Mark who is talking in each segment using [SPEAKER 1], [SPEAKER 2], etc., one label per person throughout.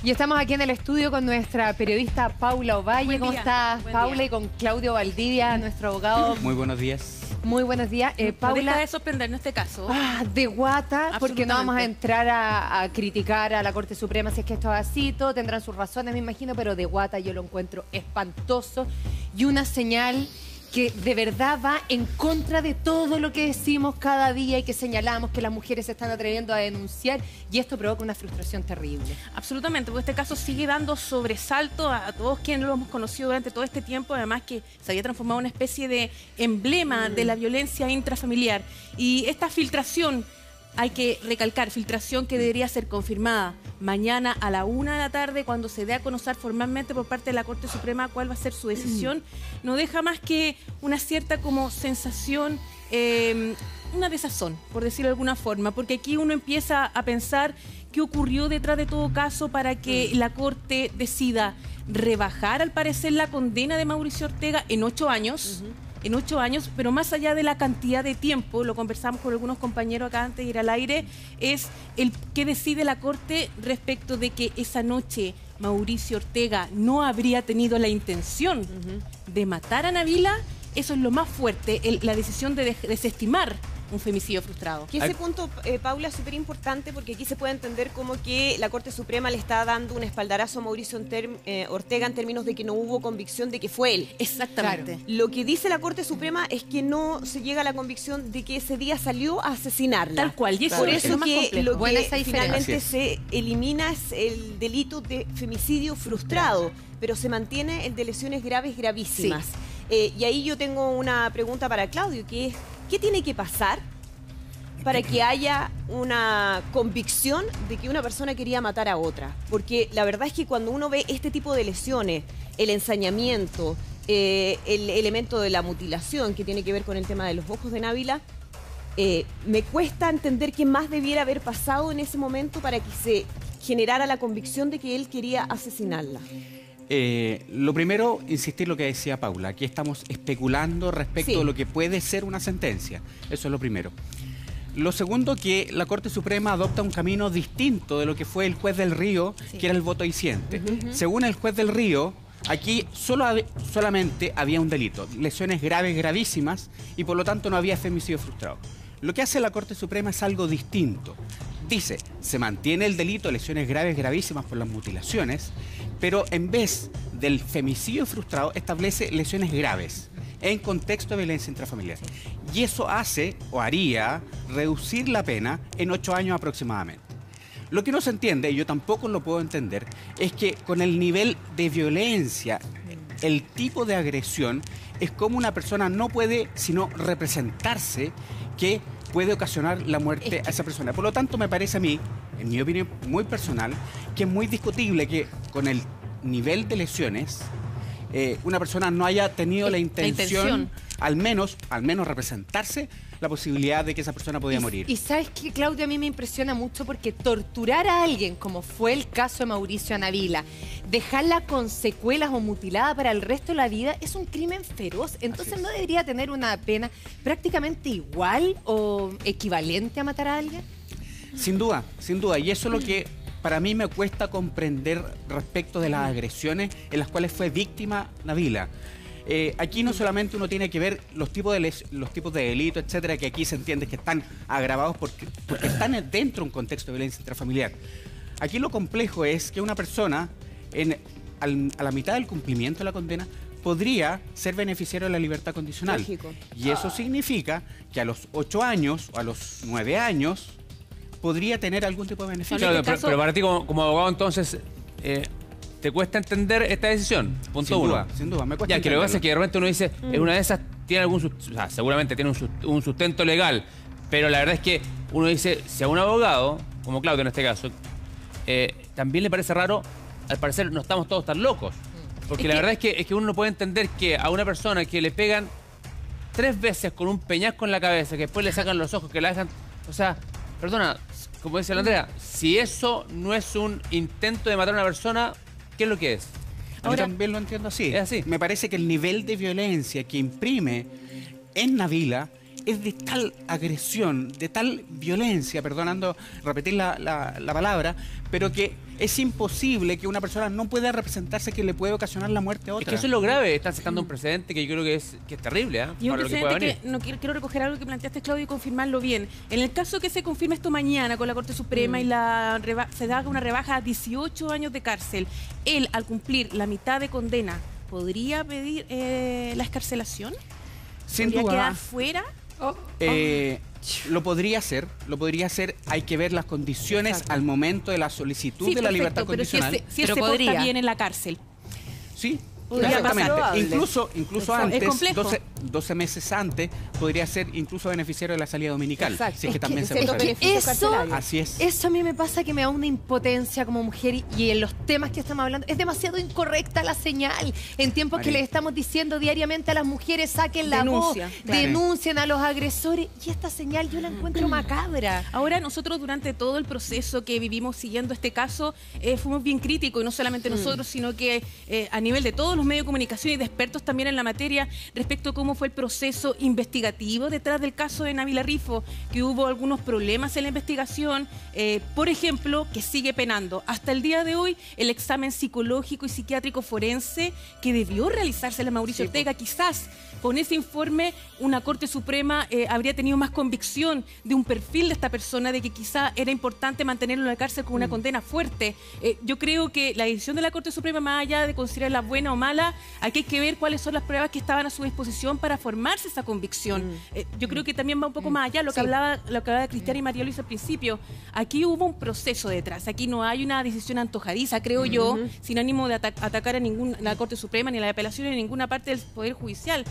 [SPEAKER 1] Y estamos aquí en el estudio con nuestra periodista Paula Ovalle. ¿Cómo estás, Paula? Y con Claudio Valdivia, nuestro abogado.
[SPEAKER 2] Muy buenos días.
[SPEAKER 1] Muy buenos días. Paula,
[SPEAKER 3] deja de sorprendernos este caso.
[SPEAKER 1] De guata, porque no vamos a entrar a criticar a la Corte Suprema si es que esto es así. Todos tendrán sus razones, me imagino, pero de guata yo lo encuentro espantoso. Y una señal que de verdad va en contra de todo lo que decimos cada día y que señalamos que las mujeres se están atreviendo a denunciar, y esto provoca una frustración terrible.
[SPEAKER 3] Absolutamente, porque este caso sigue dando sobresalto a todos quienes lo hemos conocido durante todo este tiempo, además que se había transformado en una especie de emblema de la violencia intrafamiliar. Y esta filtración, hay que recalcar, filtración que debería ser confirmada mañana a la 1 de la tarde, cuando se dé a conocer formalmente por parte de la Corte Suprema cuál va a ser su decisión, no deja más que una cierta como sensación, una desazón, por decirlo de alguna forma, porque aquí uno empieza a pensar qué ocurrió detrás de todo caso para que la Corte decida rebajar, al parecer, la condena de Mauricio Ortega en 8 años. En 8 años, pero más allá de la cantidad de tiempo, lo conversamos con algunos compañeros acá antes de ir al aire, es el que decide la Corte respecto de que esa noche Mauricio Ortega no habría tenido la intención de matar a Nabila. Eso es lo más fuerte, la decisión de desestimar un femicidio frustrado.
[SPEAKER 4] Que ese punto, Paula, es súper importante, porque aquí se puede entender como que la Corte Suprema le está dando un espaldarazo a Mauricio Ortega en términos de que no hubo convicción de que fue él.
[SPEAKER 3] Exactamente.
[SPEAKER 4] Claro. Lo que dice la Corte Suprema es que no se llega a la convicción de que ese día salió a asesinarla.
[SPEAKER 3] Tal cual. Y eso
[SPEAKER 4] por
[SPEAKER 3] es
[SPEAKER 4] eso
[SPEAKER 3] más
[SPEAKER 4] que
[SPEAKER 3] complejo.
[SPEAKER 4] lo que finalmente se elimina es el delito de femicidio frustrado, pero se mantiene el de lesiones graves gravísimas. Sí. Y ahí yo tengo una pregunta para Claudio, que es, ¿qué tiene que pasar para que haya una convicción de que una persona quería matar a otra? Porque la verdad es que cuando uno ve este tipo de lesiones, el ensañamiento, el elemento de la mutilación que tiene que ver con el tema de los ojos de Nabila, me cuesta entender qué más debiera haber pasado en ese momento para que se generara la convicción de que él quería asesinarla.
[SPEAKER 2] Lo primero, insistir lo que decía Paula. Aquí estamos especulando respecto a lo que puede ser una sentencia. Eso es lo primero. Lo segundo, que la Corte Suprema adopta un camino distinto de lo que fue el juez del Río, que era el voto diciente. Según el juez del Río, aquí solamente había un delito, lesiones graves, gravísimas, y por lo tanto no había femicidio frustrado. Lo que hace la Corte Suprema es algo distinto. Dice, se mantiene el delito de lesiones graves, gravísimas por las mutilaciones, pero en vez del femicidio frustrado establece lesiones graves en contexto de violencia intrafamiliar. Y eso hace, o haría, reducir la pena en 8 años aproximadamente. Lo que no se entiende, y yo tampoco lo puedo entender, es que con el nivel de violencia, el tipo de agresión, es como una persona no puede sino representarse que puede ocasionar la muerte a esa persona. Por lo tanto, me parece a mí, en mi opinión muy personal, que es muy discutible que con el nivel de lesiones una persona no haya tenido la intención al menos representarse la posibilidad de que esa persona podía morir.
[SPEAKER 1] Y sabes que, Claudio, a mí me impresiona mucho porque torturar a alguien, como fue el caso de Mauricio Nabila, dejarla con secuelas o mutilada para el resto de la vida, es un crimen feroz. Entonces, ¿no debería tener una pena prácticamente igual o equivalente a matar a alguien?
[SPEAKER 2] Sin duda, sin duda. Y eso es lo que para mí me cuesta comprender respecto de las agresiones en las cuales fue víctima Nabila. Aquí no solamente uno tiene que ver los tipos de delitos, etcétera, que aquí se entiende que están agravados porque están dentro de un contexto de violencia intrafamiliar. Aquí lo complejo es que una persona, a la mitad del cumplimiento de la condena, podría ser beneficiario de la libertad condicional.
[SPEAKER 4] Lógico.
[SPEAKER 2] Y eso significa que a los 8 años o a los 9 años podría tener algún tipo de beneficio.
[SPEAKER 5] Claro, pero para ti como abogado, entonces, ¿te cuesta entender esta decisión? Punto uno.
[SPEAKER 2] Sin duda, me cuesta.
[SPEAKER 5] Ya, que lo que pasa es que de repente uno dice, en una de esas tiene o sea, seguramente tiene un sustento legal, pero la verdad es que uno dice, si a un abogado, como Claudio en este caso, también le parece raro, al parecer no estamos todos tan locos. Porque la verdad es que uno no puede entender que a una persona que le pegan 3 veces con un peñasco en la cabeza, que después le sacan los ojos, que la dejan... O sea, perdona, como dice la Andrea, si eso no es un intento de matar a una persona, ¿qué es lo que es?
[SPEAKER 2] Yo también lo entiendo así.
[SPEAKER 5] Es así.
[SPEAKER 2] Me parece que el nivel de violencia que imprime en Nabila es de tal agresión, de tal violencia, perdonando repetir la palabra, pero que es imposible que una persona no pueda representarse, que le puede ocasionar la muerte a otra.
[SPEAKER 5] Es que eso es lo grave, están sentando un precedente que yo creo que es terrible, ¿eh?
[SPEAKER 3] Y un
[SPEAKER 5] Para lo que pueda
[SPEAKER 3] precedente
[SPEAKER 5] venir.
[SPEAKER 3] que quiero recoger algo que planteaste, Claudio, y confirmarlo bien. En el caso que se confirme esto mañana con la Corte Suprema y se da una rebaja a 18 años de cárcel, él, al cumplir la mitad de condena, ¿podría pedir la excarcelación?
[SPEAKER 2] Sin
[SPEAKER 3] ¿Podría
[SPEAKER 2] duda.
[SPEAKER 3] quedar fuera?
[SPEAKER 2] Lo podría hacer, hay que ver las condiciones al momento de la solicitud de la
[SPEAKER 3] perfecto,
[SPEAKER 2] libertad
[SPEAKER 3] pero
[SPEAKER 2] condicional.
[SPEAKER 3] si él se porta bien en la cárcel.
[SPEAKER 2] Sí,
[SPEAKER 3] Podría
[SPEAKER 2] exactamente.
[SPEAKER 4] pasar.
[SPEAKER 2] Incluso
[SPEAKER 3] Es
[SPEAKER 2] antes,
[SPEAKER 3] complejo.
[SPEAKER 2] 12 meses antes, podría ser incluso beneficiario de la salida dominical.
[SPEAKER 4] Exacto.
[SPEAKER 2] Si es que también se
[SPEAKER 4] ciertos
[SPEAKER 2] procede.
[SPEAKER 4] beneficios
[SPEAKER 1] Eso-
[SPEAKER 4] carcelarios.
[SPEAKER 2] Así es.
[SPEAKER 1] Eso a mí me pasa que me da una impotencia como mujer y en los temas que estamos hablando es demasiado incorrecta la señal. En tiempos que
[SPEAKER 2] María.
[SPEAKER 1] les estamos diciendo diariamente a las mujeres saquen la
[SPEAKER 3] Denuncia,
[SPEAKER 1] voz,
[SPEAKER 3] claro.
[SPEAKER 1] denuncien a los agresores y esta señal yo la encuentro macabra.
[SPEAKER 3] Ahora nosotros durante todo el proceso que vivimos siguiendo este caso fuimos bien críticos y no solamente nosotros sino que a nivel de todos los medios de comunicación y de expertos también en la materia respecto a cómo fue el proceso investigativo detrás del caso de Nabila Rifo, que hubo algunos problemas en la investigación, por ejemplo, que sigue penando hasta el día de hoy el examen psicológico y psiquiátrico forense que debió realizarse la Mauricio Ortega. Quizás con ese informe una Corte Suprema habría tenido más convicción de un perfil de esta persona, de que quizá era importante mantenerlo en la cárcel con una condena fuerte. Yo creo que la decisión de la Corte Suprema, más allá de considerarla buena o mala, aquí hay que ver cuáles son las pruebas que estaban a su disposición para formarse esa convicción. Yo creo que también va un poco más allá lo que hablaba Cristiana y María Luisa al principio. Aquí hubo un proceso detrás, aquí no hay una decisión antojadiza, creo yo, sin ánimo de atacar a la Corte Suprema ni a la apelación ni a ninguna parte del Poder Judicial.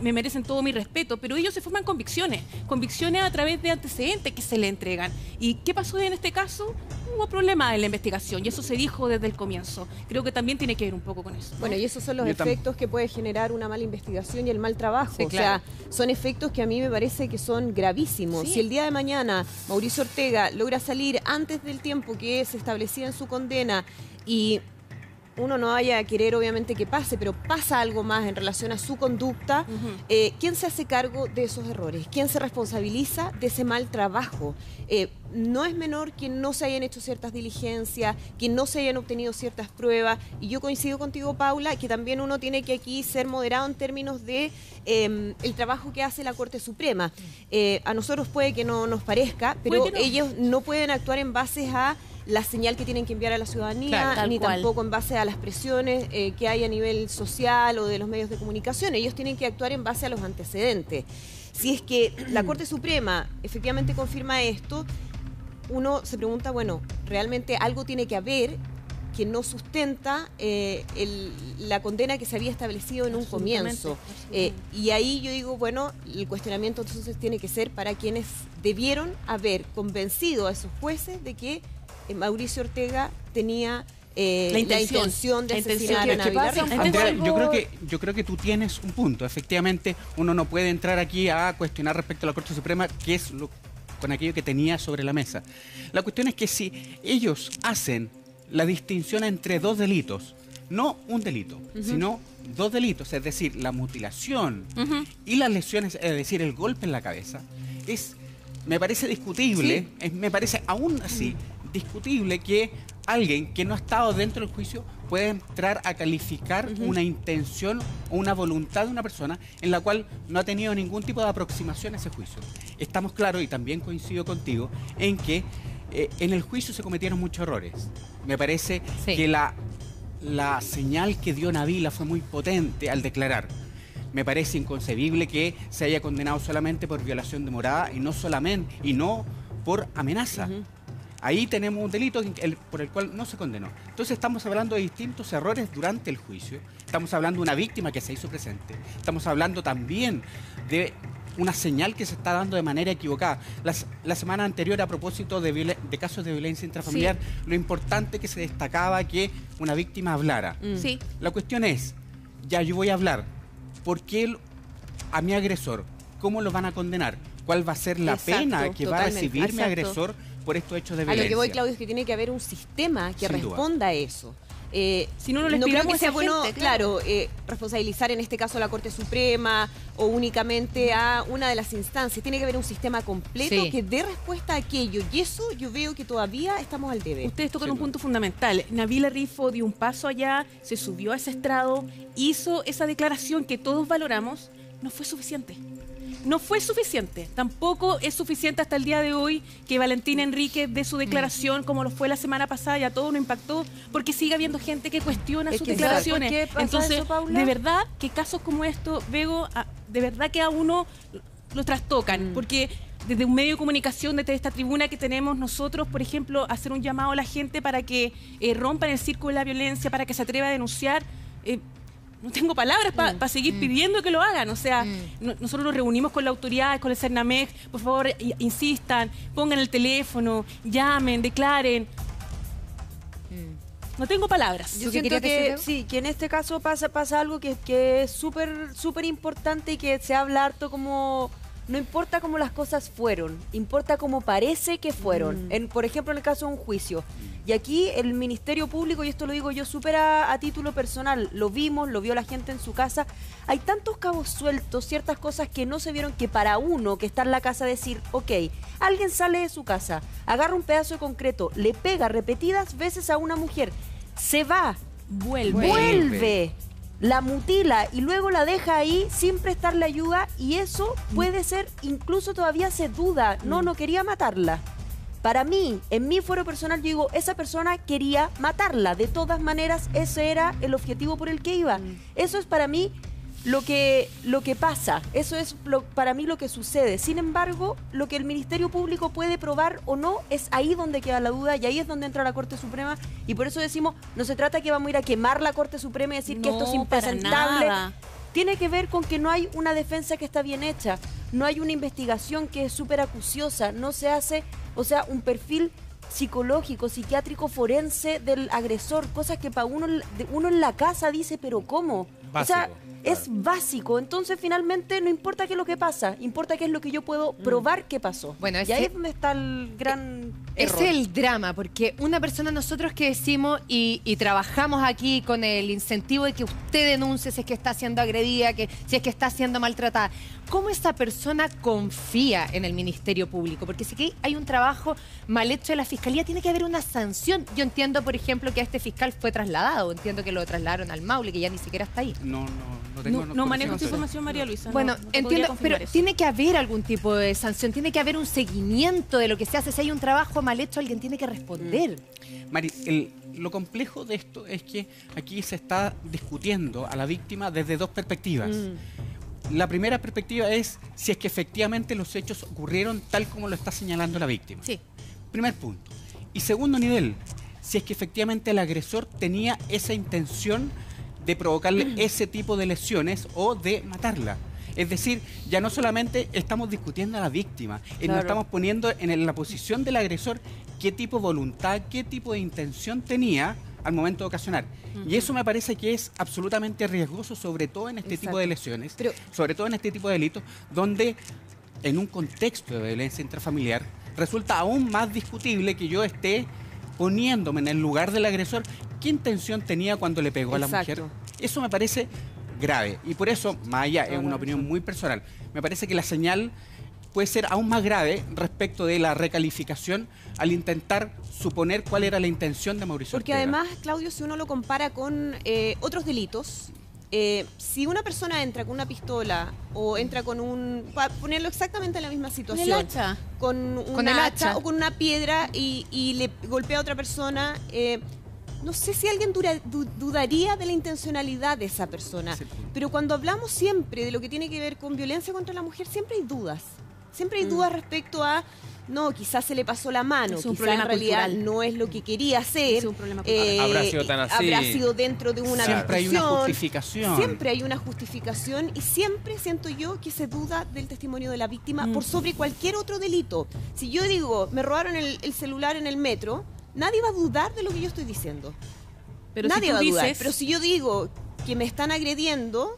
[SPEAKER 3] Me merecen todo mi respeto, pero ellos se forman convicciones a través de antecedentes que se le entregan. ¿Y qué pasó en este caso? Hubo problemas en la investigación y eso se dijo desde el comienzo. Creo que también tiene que ver un poco con eso, ¿no?
[SPEAKER 4] Bueno, y esos son los efectos que puede generar una mala investigación y el mal trabajo.
[SPEAKER 1] Sí, claro.
[SPEAKER 4] O sea, son efectos que a mí me parece que son gravísimos.
[SPEAKER 3] Sí.
[SPEAKER 4] Si el día de mañana Mauricio Ortega logra salir antes del tiempo que se establecía en su condena y uno no vaya a querer obviamente que pase, pero pasa algo más en relación a su conducta, ¿quién se hace cargo de esos errores? ¿Quién se responsabiliza de ese mal trabajo? No es menor que no se hayan hecho ciertas diligencias, que no se hayan obtenido ciertas pruebas, y yo coincido contigo, Paula, que también uno tiene que aquí ser moderado en términos de el trabajo que hace la Corte Suprema. A nosotros puede que no nos parezca, pero
[SPEAKER 3] Puede que no.
[SPEAKER 4] ellos no pueden actuar en base a la señal que tienen que enviar a la ciudadanía,
[SPEAKER 3] Claro, tal
[SPEAKER 4] ni
[SPEAKER 3] cual.
[SPEAKER 4] tampoco en base a las presiones que hay a nivel social o de los medios de comunicación. Ellos tienen que actuar en base a los antecedentes. Si es que la Corte Suprema efectivamente confirma esto, uno se pregunta, bueno, realmente algo tiene que haber que no sustenta la condena que se había establecido en un comienzo. Y ahí yo digo, bueno, el cuestionamiento entonces tiene que ser para quienes debieron haber convencido a esos jueces de que Mauricio Ortega tenía la intención de asesinar a Nabila Rifo.
[SPEAKER 2] Andrea, yo creo que tú tienes un punto. Efectivamente, uno no puede entrar aquí a cuestionar respecto a la Corte Suprema qué es con aquello que tenía sobre la mesa. La cuestión es que si ellos hacen la distinción entre dos delitos, no un delito, sino dos delitos, es decir, la mutilación y las lesiones, es decir, el golpe en la cabeza, me parece discutible, me parece aún así discutible que alguien que no ha estado dentro del juicio pueda entrar a calificar una intención o una voluntad de una persona en la cual no ha tenido ningún tipo de aproximación a ese juicio. Estamos claros, y también coincido contigo, en que en el juicio se cometieron muchos errores. Me parece que la señal que dio Nabila fue muy potente al declarar. Me parece inconcebible que se haya condenado solamente por violación de morada y no por amenaza. Ahí tenemos un delito por el cual no se condenó. Entonces estamos hablando de distintos errores durante el juicio. Estamos hablando de una víctima que se hizo presente. Estamos hablando también de una señal que se está dando de manera equivocada. La semana anterior, a propósito de casos de violencia intrafamiliar, lo importante que se destacaba que una víctima hablara.
[SPEAKER 3] Sí.
[SPEAKER 2] La cuestión es, ya yo voy a hablar, ¿por qué a mi agresor? ¿Cómo lo van a condenar? ¿Cuál va a ser la pena que va a recibir mi agresor por estos hechos de
[SPEAKER 4] A
[SPEAKER 2] violencia?
[SPEAKER 4] lo que voy, Claudio, es que tiene que haber un sistema que
[SPEAKER 2] Sin
[SPEAKER 4] responda a eso.
[SPEAKER 3] Si no, no les
[SPEAKER 4] creo
[SPEAKER 3] pidamos
[SPEAKER 4] que
[SPEAKER 3] a
[SPEAKER 4] sea
[SPEAKER 3] esa
[SPEAKER 4] bueno,
[SPEAKER 3] gente,
[SPEAKER 4] claro, responsabilizar en este caso a la Corte Suprema o únicamente a una de las instancias. Tiene que haber un sistema completo
[SPEAKER 1] Sí.
[SPEAKER 4] que dé respuesta a aquello. Y eso yo veo que todavía estamos al debe.
[SPEAKER 3] Ustedes tocan un punto fundamental. Nabila Rifo dio un paso allá, se subió a ese estrado, hizo esa declaración que todos valoramos. No fue suficiente. No fue suficiente. Tampoco es suficiente hasta el día de hoy que Valentina Enríquez dé su declaración como lo fue la semana pasada y a todos nos impactó porque sigue habiendo gente que cuestiona sus declaraciones.
[SPEAKER 6] ¿Por qué pasa
[SPEAKER 3] Entonces,
[SPEAKER 6] eso, Paula?
[SPEAKER 3] de verdad que casos como estos, Bego, de verdad que a uno lo trastocan. Porque desde un medio de comunicación, desde esta tribuna que tenemos nosotros, por ejemplo, hacer un llamado a la gente para que rompan el círculo de la violencia, para que se atreva a denunciar. No tengo palabras para seguir pidiendo que lo hagan. O sea, nosotros nos reunimos con la autoridad, con el Cernamec. Por favor, insistan, pongan el teléfono, llamen, declaren. No tengo palabras.
[SPEAKER 6] Yo siento que sí, que en este caso pasa algo que es súper importante y que se habla harto como... No importa cómo las cosas fueron, importa cómo parece que fueron. Por ejemplo, en el caso de un juicio. Y aquí el Ministerio Público, y esto lo digo yo súper a título personal, lo vimos, lo vio la gente en su casa. Hay tantos cabos sueltos, ciertas cosas que no se vieron, que para uno que está en la casa decir, ok, alguien sale de su casa, agarra un pedazo de concreto, le pega repetidas veces a una mujer, se va, vuelve, la mutila y luego la deja ahí sin prestarle ayuda, y eso puede ser, incluso todavía se duda, no quería matarla. Para mí, en mi fuero personal, yo digo, esa persona quería matarla. De todas maneras, ese era el objetivo por el que iba. Eso es para mí lo que pasa. Eso es para mí lo que sucede. Sin embargo, lo que el Ministerio Público puede probar o no, es ahí donde queda la duda y ahí es donde entra la Corte Suprema. Y por eso decimos, no se trata que vamos a ir a quemar la Corte Suprema y decir que esto es impresentable. Tiene que ver con que no hay una defensa que está bien hecha, no hay una investigación que es súper acuciosa, no se hace, o sea, un perfil psicológico, psiquiátrico, forense del agresor, cosas que para uno en la casa dice, pero ¿cómo?
[SPEAKER 5] Básico,
[SPEAKER 6] o sea,
[SPEAKER 5] claro.
[SPEAKER 6] es básico. Entonces, finalmente, no importa qué es lo que pasa, importa qué es lo que yo puedo probar que pasó.
[SPEAKER 1] Bueno,
[SPEAKER 6] y ahí es donde está el gran error.
[SPEAKER 1] Es el drama, porque una persona, nosotros que decimos y trabajamos aquí con el incentivo de que usted denuncie si es que está siendo agredida, que si es que está siendo maltratada, ¿cómo esa persona confía en el Ministerio Público? Porque si que hay un trabajo mal hecho de la Fiscalía, tiene que haber una sanción. Yo entiendo, por ejemplo, que a este fiscal fue trasladado, entiendo que lo trasladaron al Maule, que ya ni siquiera está ahí.
[SPEAKER 2] No tengo
[SPEAKER 3] No manejo esta
[SPEAKER 2] conocimiento.
[SPEAKER 3] información, María Luisa.
[SPEAKER 1] Bueno,
[SPEAKER 3] no te podría
[SPEAKER 1] entiendo,
[SPEAKER 3] confirmar
[SPEAKER 1] pero
[SPEAKER 3] eso.
[SPEAKER 1] tiene que haber algún tipo de sanción, tiene que haber un seguimiento de lo que se hace. Si hay un trabajo mal hecho, alguien tiene que responder.
[SPEAKER 2] Mari, lo complejo de esto es que aquí se está discutiendo a la víctima desde dos perspectivas. La primera perspectiva es si es que efectivamente los hechos ocurrieron tal como lo está señalando la víctima.
[SPEAKER 3] Sí.
[SPEAKER 2] Primer punto. Y segundo nivel, si es que efectivamente el agresor tenía esa intención de provocarle ese tipo de lesiones o de matarla. Es decir, ya no solamente estamos discutiendo a la víctima, nos estamos poniendo en la posición del agresor qué tipo de voluntad, qué tipo de intención tenía al momento de ocasionar. Y eso me parece que es absolutamente riesgoso, sobre todo en este tipo de lesiones, sobre todo en este tipo de delitos, donde en un contexto de violencia intrafamiliar resulta aún más discutible que yo esté poniéndome en el lugar del agresor qué intención tenía cuando le pegó a la mujer. Eso me parece grave. Y por eso, más allá, es una opinión muy personal, me parece que la señal puede ser aún más grave respecto de la recalificación al intentar suponer cuál era la intención de Mauricio
[SPEAKER 4] Porque
[SPEAKER 2] Ortega.
[SPEAKER 4] además, Claudio, si uno lo compara con otros delitos, si una persona entra con una pistola o entra con para ponerlo exactamente en la misma situación,
[SPEAKER 3] ¿Con el hacha?
[SPEAKER 4] con
[SPEAKER 1] Con el hacha
[SPEAKER 4] o con una piedra y le golpea a otra persona, no sé si alguien dudaría de la intencionalidad de esa persona. Pero cuando hablamos siempre de lo que tiene que ver con violencia contra la mujer, siempre hay dudas. Siempre hay dudas respecto a, no, quizás se le pasó la mano,
[SPEAKER 3] Es un
[SPEAKER 4] quizás
[SPEAKER 3] problema
[SPEAKER 4] en realidad
[SPEAKER 3] cultural.
[SPEAKER 4] no es lo que quería hacer.
[SPEAKER 3] Es un problema cultural.
[SPEAKER 5] Habrá sido tan así.
[SPEAKER 4] Habrá sido dentro de una
[SPEAKER 2] Siempre hay una
[SPEAKER 4] discusión.
[SPEAKER 2] justificación.
[SPEAKER 4] Siempre hay una justificación y siempre siento yo que se duda del testimonio de la víctima por sobre cualquier otro delito. Si yo digo, me robaron el celular en el metro, nadie va a dudar de lo que yo estoy diciendo.
[SPEAKER 3] Pero
[SPEAKER 4] Nadie
[SPEAKER 3] si tú
[SPEAKER 4] va a dudar.
[SPEAKER 3] dices...
[SPEAKER 4] Pero si yo digo que me están agrediendo,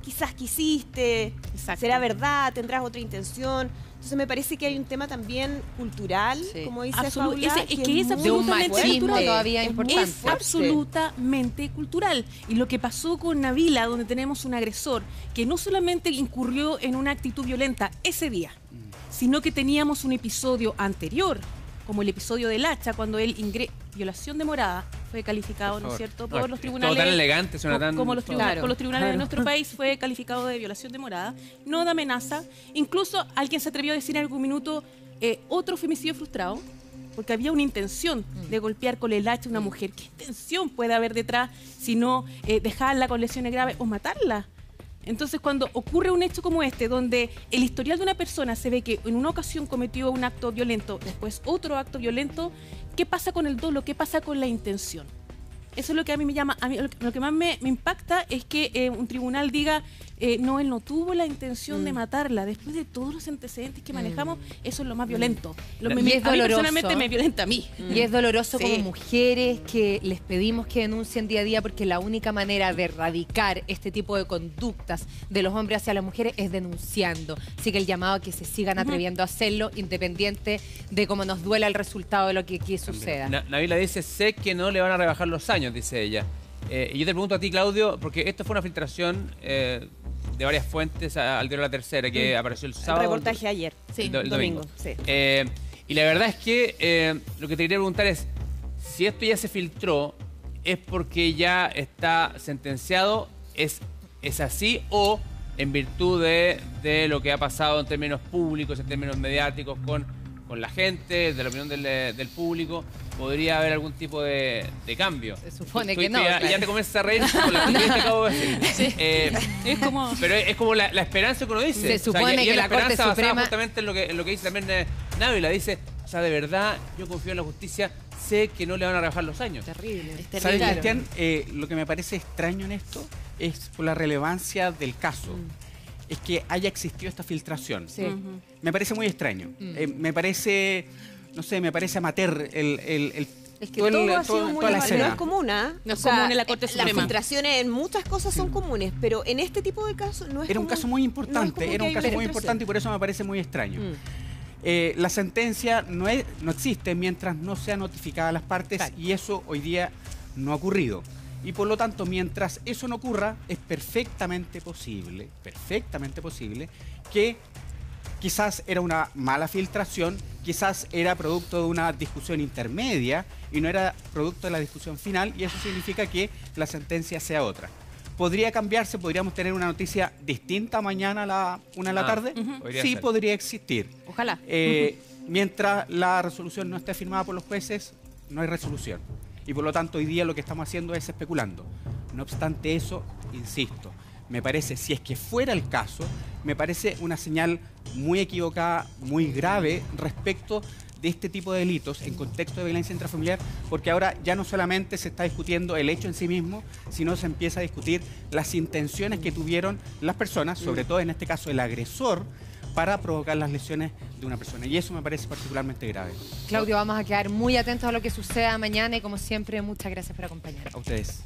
[SPEAKER 4] quizás quisiste,
[SPEAKER 3] Exacto.
[SPEAKER 4] será verdad, tendrás otra intención. Entonces me parece que hay un tema también cultural,
[SPEAKER 6] Sí.
[SPEAKER 4] como dice
[SPEAKER 3] Absolut-
[SPEAKER 4] Paula,
[SPEAKER 3] es que es
[SPEAKER 4] muy
[SPEAKER 1] de un
[SPEAKER 3] absolutamente
[SPEAKER 1] machismo
[SPEAKER 3] cultural.
[SPEAKER 1] todavía
[SPEAKER 4] Es
[SPEAKER 1] importante.
[SPEAKER 3] Es absolutamente cultural. Y lo que pasó con Nabila, donde tenemos un agresor que no solamente incurrió en una actitud violenta ese día, sino que teníamos un episodio anterior, como el episodio del hacha, cuando él violación de morada fue calificado, ¿no es cierto?, por los tribunales.
[SPEAKER 5] Todo tan elegante, suena tan...
[SPEAKER 3] Como los tribunales,
[SPEAKER 6] Claro,
[SPEAKER 3] por los tribunales de
[SPEAKER 6] claro.
[SPEAKER 3] nuestro país fue calificado de violación de morada, no de amenaza. Incluso alguien se atrevió a decir en algún minuto otro femicidio frustrado, porque había una intención de golpear con el hacha a una mujer. ¿Qué intención puede haber detrás si no dejarla con lesiones graves o matarla? Entonces, cuando ocurre un hecho como este, donde el historial de una persona se ve que en una ocasión cometió un acto violento, después otro acto violento, ¿qué pasa con el dolo? ¿Qué pasa con la intención? Eso es lo que a mí me llama, lo que más me impacta es que un tribunal diga, no, él no tuvo la intención de matarla. Después de todos los antecedentes que manejamos, eso es lo más violento.
[SPEAKER 1] Y es
[SPEAKER 3] a mí
[SPEAKER 1] doloroso.
[SPEAKER 3] personalmente me violenta a mí.
[SPEAKER 1] Y es doloroso
[SPEAKER 3] Sí.
[SPEAKER 1] como mujeres que les pedimos que denuncien día a día, porque la única manera de erradicar este tipo de conductas de los hombres hacia las mujeres es denunciando. Así que el llamado a que se sigan atreviendo a hacerlo, independiente de cómo nos duela el resultado de lo que aquí suceda.
[SPEAKER 5] Nabila dice, sé que no le van a rebajar los años, dice ella. Y yo te pregunto a ti, Claudio, porque esto fue una filtración de varias fuentes al diario La Tercera, que apareció el
[SPEAKER 4] El
[SPEAKER 5] sábado.
[SPEAKER 4] reportaje ayer.
[SPEAKER 3] Sí,
[SPEAKER 5] el domingo.
[SPEAKER 4] Sí.
[SPEAKER 5] Y la verdad es que lo que te quería preguntar es, si esto ya se filtró, ¿es porque ya está sentenciado? ¿Es así? ¿O en virtud de lo que ha pasado en términos públicos, en términos mediáticos, con la gente, de la opinión del público, podría haber algún tipo de cambio?
[SPEAKER 1] Se supone
[SPEAKER 5] Tú
[SPEAKER 1] que no,
[SPEAKER 5] Ya,
[SPEAKER 1] claro.
[SPEAKER 5] ya te comienzas a reír con la que te acabo de decir.
[SPEAKER 3] Es como...
[SPEAKER 5] Pero es como la esperanza que uno dice.
[SPEAKER 1] Se supone
[SPEAKER 5] y
[SPEAKER 1] que
[SPEAKER 5] es
[SPEAKER 1] la Corte
[SPEAKER 5] esperanza basada
[SPEAKER 1] Suprema-
[SPEAKER 5] justamente en lo que dice también Nabila. Dice, o sea, de verdad, yo confío en la justicia, sé que no le van a rebajar los años.
[SPEAKER 1] Terrible.
[SPEAKER 2] ¿Sabes,
[SPEAKER 1] Claro.
[SPEAKER 2] Cristian? Lo que me parece extraño en esto es por la relevancia del caso. Es que haya existido esta filtración.
[SPEAKER 1] Sí.
[SPEAKER 2] Me parece muy extraño. Me parece, no sé, me parece amateur
[SPEAKER 1] Es que
[SPEAKER 2] todo el-
[SPEAKER 4] Todo ha sido
[SPEAKER 2] todo-
[SPEAKER 4] muy
[SPEAKER 2] toda la
[SPEAKER 4] no
[SPEAKER 2] escena.
[SPEAKER 4] es común, ¿ah?
[SPEAKER 3] No es común en la Corte
[SPEAKER 4] Las
[SPEAKER 3] Suprema.
[SPEAKER 4] filtraciones en muchas cosas son comunes, pero en este tipo de casos no es
[SPEAKER 2] Era un
[SPEAKER 4] común.
[SPEAKER 2] caso muy
[SPEAKER 4] No es
[SPEAKER 2] importante,
[SPEAKER 4] común
[SPEAKER 2] era
[SPEAKER 4] que
[SPEAKER 2] un
[SPEAKER 4] haya
[SPEAKER 2] caso
[SPEAKER 4] una
[SPEAKER 2] muy
[SPEAKER 4] filtración.
[SPEAKER 2] importante y por eso me parece muy extraño. La sentencia no existe mientras no sea notificada a las partes y eso hoy día no ha ocurrido. Y por lo tanto, mientras eso no ocurra, es perfectamente posible que quizás era una mala filtración, quizás era producto de una discusión intermedia y no era producto de la discusión final, y eso significa que la sentencia sea otra. ¿Podría cambiarse? ¿Podríamos tener una noticia distinta mañana a la 1 de la tarde?
[SPEAKER 5] podría
[SPEAKER 2] Sí,
[SPEAKER 5] ser.
[SPEAKER 2] podría existir.
[SPEAKER 3] Ojalá.
[SPEAKER 2] Mientras la resolución no esté firmada por los jueces, no hay resolución. Y por lo tanto, hoy día lo que estamos haciendo es especulando. No obstante eso, insisto, me parece, si es que fuera el caso, me parece una señal muy equivocada, muy grave respecto de este tipo de delitos en contexto de violencia intrafamiliar, porque ahora ya no solamente se está discutiendo el hecho en sí mismo, sino se empieza a discutir las intenciones que tuvieron las personas, sobre todo en este caso el agresor, para provocar las lesiones de una persona. Y eso me parece particularmente grave.
[SPEAKER 1] Claudio, vamos a quedar muy atentos a lo que suceda mañana y como siempre, muchas gracias por acompañarnos.
[SPEAKER 2] A ustedes.